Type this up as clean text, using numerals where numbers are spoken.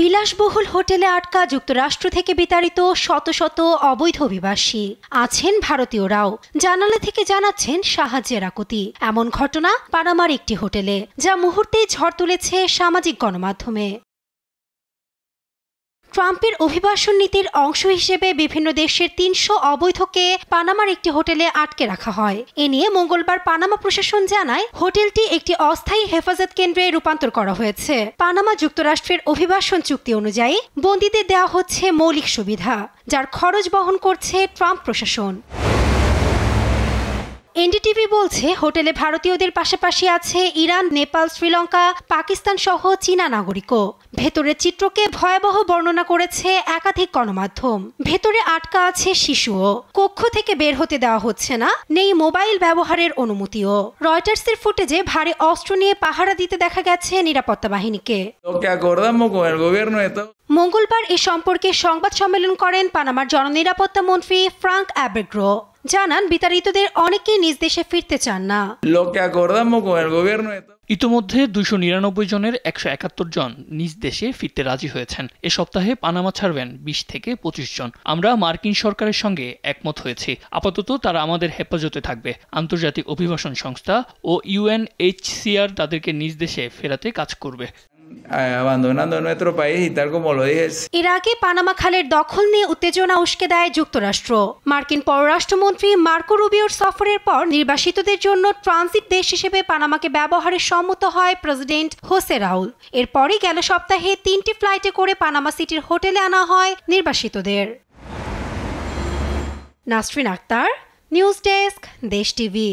বিলাসবহুল হোটেলে আটকা যুক্তরাষ্ট্র থেকে বিতাড়িত শত শত অবৈধ অভিবাসী আছেন ভারতীয়রাও। জানালা থেকে জানাচ্ছেন সাহায্যের আকুতি। এমন ঘটনা পানামার একটি হোটেলে, যা মুহূর্তেই ঝড় তুলেছে সামাজিক গণমাধ্যমে। ট্রাম্পের অভিবাসন নীতির অংশ হিসেবে বিভিন্ন দেশের ৩০০ অবৈধকে পানামার একটি হোটেলে আটকে রাখা হয়। এ নিয়ে মঙ্গলবার পানামা প্রশাসন জানায়, হোটেলটি একটি অস্থায়ী হেফাজত কেন্দ্রে রূপান্তর করা হয়েছে। পানামা যুক্তরাষ্ট্রের অভিবাসন চুক্তি অনুযায়ী বন্দীদের দেওয়া হচ্ছে মৌলিক সুবিধা, যার খরচ বহন করছে ট্রাম্প প্রশাসন। এনডিটিভি বলছে, হোটেলে ভারতীয়দের পাশাপাশি আছে ইরান, নেপাল, শ্রীলঙ্কা, পাকিস্তান সহ চীনা নাগরিকও। ভেতরের চিত্রকে ভয়াবহ বর্ণনা করেছে একাধিক গণমাধ্যম। ভেতরে আটকা আছে শিশুও। কক্ষ থেকে বের হতে দেওয়া হচ্ছে না, নেই মোবাইল ব্যবহারের অনুমতিও। রয়টার্সের ফুটেজে ভারী অস্ত্র নিয়ে পাহারা দিতে দেখা গেছে নিরাপত্তা বাহিনীকে। মঙ্গলবার এ সম্পর্কে সংবাদ সম্মেলন করেন পানামার জননিরাপত্তা মন্ত্রী ফ্রাঙ্ক অ্যাবেগ্রো। জানান, বিতাড়িতদের অনেকেই নিজ দেশে ফিরতে চান না। ইতোমধ্যে 299 জনের 171 জন নিজ দেশে ফিরতে রাজি হয়েছেন। এ সপ্তাহে পানামা ছাড়বেন 20 থেকে 25 জন। আমরা মার্কিন সরকারের সঙ্গে একমত হয়েছি। আপাতত তারা আমাদের হেফাজতে থাকবে। আন্তর্জাতিক অভিবাসন সংস্থা ও UNHCR তাদেরকে নিজ দেশে ফেরাতে কাজ করবে। এর আগে পানামা খালের দখল নিয়ে উত্তেজনা উস্কে দেয় যুক্তরাষ্ট্র। মার্কিন পররাষ্ট্রমন্ত্রী মার্কো রুবিওর সফরের পর নির্বাসিতদের জন্য ট্রানজিট দেশ হিসেবে পানামাকে ব্যবহারে সম্মত হয় প্রেসিডেন্ট হোসে রাউল। এরপরই গেল সপ্তাহে 3টি ফ্লাইটে করে পানামা সিটির হোটেলে আনা হয় নির্বাসিতদের। নাসরিন আক্তার, নিউজ ডেস্ক, দেশ টিভি।